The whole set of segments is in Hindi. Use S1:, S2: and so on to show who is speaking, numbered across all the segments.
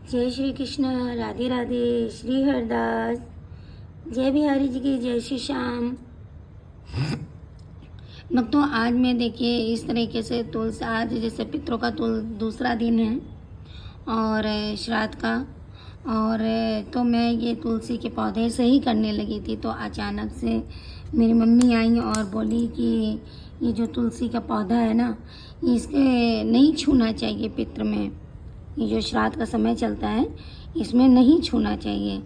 S1: जय श्री कृष्ण, राधे राधे, श्री हरदास, जय बिहारी जी की, जय श्री श्याम। भक्तों, आज मैं देखिए इस तरीके से तुलसी, आज जैसे पितरों का दूसरा दिन है और श्राद्ध का, और तो मैं ये तुलसी के पौधे सही करने लगी थी तो अचानक से मेरी मम्मी आई और बोली कि ये जो तुलसी का पौधा है ना, इसके नहीं छूना चाहिए पित्र में। ये जो श्राद्ध का समय चलता है इसमें नहीं छूना चाहिए।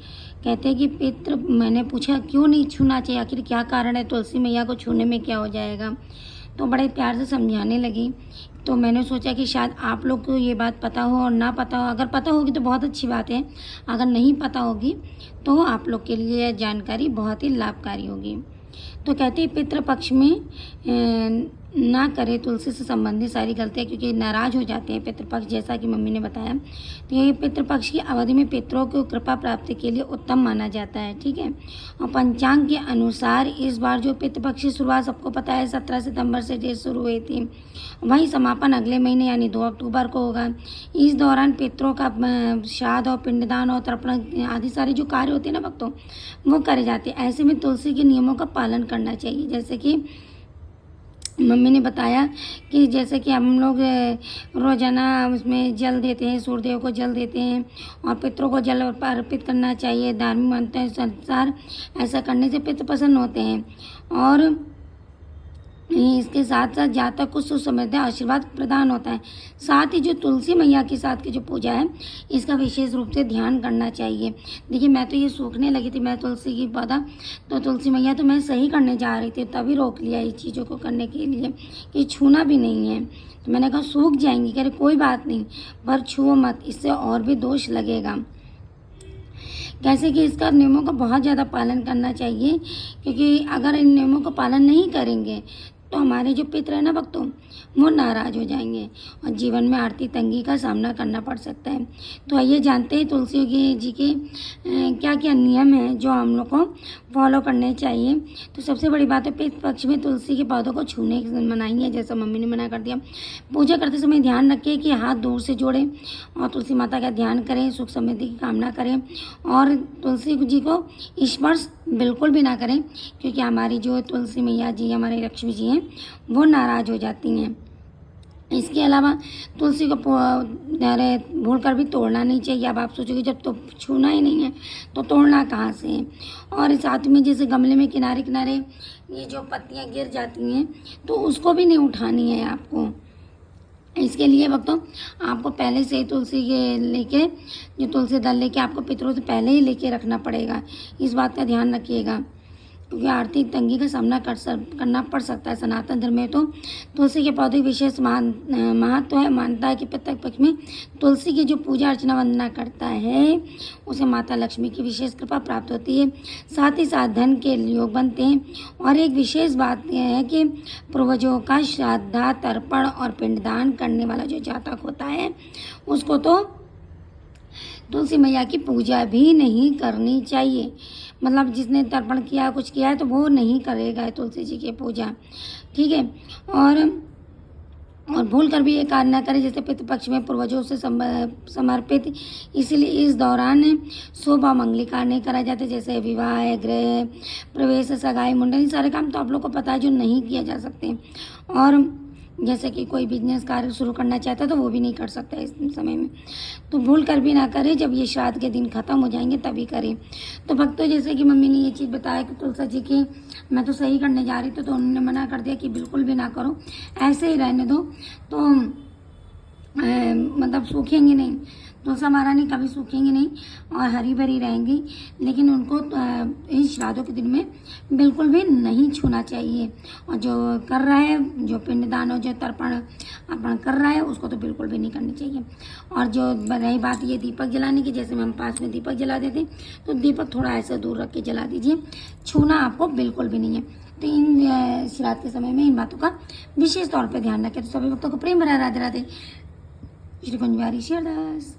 S1: कहते हैं कि पितृ, मैंने पूछा क्यों नहीं छूना चाहिए, आखिर क्या कारण है, तुलसी मैया को छूने में क्या हो जाएगा। तो बड़े प्यार से समझाने लगी। तो मैंने सोचा कि शायद आप लोग को ये बात पता हो और ना पता हो। अगर पता होगी तो बहुत अच्छी बात है, अगर नहीं पता होगी तो आप लोग के लिए जानकारी बहुत ही लाभकारी होगी। तो कहते हैं पितृपक्ष में ना करें तुलसी से संबंधित सारी गलतियाँ, क्योंकि नाराज हो जाते हैं पितृपक्ष, जैसा कि मम्मी ने बताया। तो ये पितृपक्ष की अवधि में पितरों को कृपा प्राप्ति के लिए उत्तम माना जाता है, ठीक है। और पंचांग के अनुसार इस बार जो पितृपक्ष की शुरुआत सबको पता है 17 सितंबर से डेट शुरू हुई थी, वहीं समापन अगले महीने यानी 2 अक्टूबर को होगा। इस दौरान पितरों का श्राद्ध और पिंडदान और तर्पण आदि सारे जो कार्य होते हैं ना भक्तों, वो करे जाते हैं। ऐसे में तुलसी के नियमों का पालन करना चाहिए। जैसे कि मम्मी ने बताया कि जैसे कि हम लोग रोज़ाना उसमें जल देते हैं, सूर्यदेव को जल देते हैं और पितरों को जल अर्पित करना चाहिए। धार्मिक मान्यताओं के अनुसार ऐसा करने से पितृ प्रसन्न होते हैं और इसके साथ साथ जातक को सुख समृद्धि आशीर्वाद प्रदान होता है। साथ ही जो तुलसी मैया के साथ की जो पूजा है, इसका विशेष रूप से ध्यान करना चाहिए। देखिए, मैं तो ये सूखने लगी थी, मैं तुलसी की पौधा, तो तुलसी मैया तो मैं सही करने जा रही थी, तभी रोक लिया इस चीज़ों को करने के लिए कि छूना भी नहीं है। तो मैंने कहा सूख जाएंगी, कह रहे कोई बात नहीं, पर छुओ मत, इससे और भी दोष लगेगा। कैसे कि इसका नियमों का बहुत ज़्यादा पालन करना चाहिए, क्योंकि अगर इन नियमों का पालन नहीं करेंगे तो हमारे जो पितृ है ना भक्तों, वो नाराज हो जाएंगे और जीवन में आर्थिक तंगी का सामना करना पड़ सकता है। तो आइए जानते हैं तुलसी जी के क्या क्या नियम हैं जो हम लोग को फॉलो करने चाहिए। तो सबसे बड़ी बात है, पितृ पक्ष में तुलसी के पौधों को छूने की मनाही है, जैसा मम्मी ने मना कर दिया। पूजा करते समय ध्यान रखें कि हाथ दूर से जोड़ें और तुलसी माता का ध्यान करें, सुख समृद्धि की कामना करें और तुलसी जी को स्पर्श बिल्कुल भी ना करें, क्योंकि हमारी जो तुलसी मैया जी, हमारी लक्ष्मी जी हैं, वो नाराज हो जाती हैं। इसके अलावा तुलसी को भूल कर भी तोड़ना नहीं चाहिए। अब आप सोचोगे जब तो छूना ही नहीं है तो तोड़ना कहाँ से है। और साथ में जैसे गमले में किनारे किनारे ये जो पत्तियाँ गिर जाती हैं तो उसको भी नहीं उठानी है आपको। इसके लिए भक्तों, आपको पहले से ही तुलसी के लेके, जो तुलसी दल लेके आपको पितरों से पहले ही लेके रखना पड़ेगा। इस बात का ध्यान रखिएगा, क्योंकि आर्थिक तंगी का सामना करना पड़ सकता है। सनातन धर्म में तो तुलसी के पौधे विशेष महत्व है। मानता है कि प्रत्येक पक्ष में तुलसी की जो पूजा अर्चना वंदना करता है उसे माता लक्ष्मी की विशेष कृपा प्राप्त होती है, साथ ही साथ धन के योग बनते हैं। और एक विशेष बात यह है कि पूर्वजों का श्राद्ध, तर्पण और पिंडदान करने वाला जो जातक होता है उसको तो तुलसी मैया की पूजा भी नहीं करनी चाहिए। मतलब जिसने तर्पण किया, कुछ किया है, तो वो नहीं करेगा तुलसी जी की पूजा, ठीक है। और भूल कर भी ये कार्य न करें जैसे पितृपक्ष में पूर्वजों से समर्पित। इसलिए इस दौरान शुभ और मंगली कार्य नहीं कराए जाते, जैसे विवाह, गृह प्रवेश, सगाई, मुंडन, ये सारे काम तो आप लोग को पता है जो नहीं किया जा सकते। और जैसे कि कोई बिजनेस कार्य शुरू करना चाहता है तो वो भी नहीं कर सकता इस समय में। तो भूल कर भी ना करें, जब ये श्राद्ध के दिन ख़त्म हो जाएंगे तभी करें। तो भक्तों, जैसे कि मम्मी ने ये चीज़ बताया कि तुलसी जी की मैं तो सही करने जा रही थी, तो उन्होंने मना कर दिया कि बिल्कुल भी ना करो, ऐसे ही रहने दो। तो मतलब सूखेंगी नहीं, तुलसी महारानी कभी सूखेंगी नहीं और हरी भरी रहेंगी। लेकिन उनको इन श्राद्धों के दिन में बिल्कुल भी नहीं छूना चाहिए। और जो कर रहा है, जो पिंडदान और जो तर्पण अर्पण कर रहा है, उसको तो बिल्कुल भी नहीं करनी चाहिए। और जो रही बात ये दीपक जलाने की, जैसे हम पास में दीपक जला देते तो दीपक थोड़ा ऐसे दूर रख के जला दीजिए, छूना आपको बिल्कुल भी नहीं है। तो इन श्राद्ध के समय में इन बातों का विशेष तौर पर ध्यान रखें। तो सभी भक्तों को प्रेम भरा राधे राधे, श्री कुंज बिहारी शेरदास।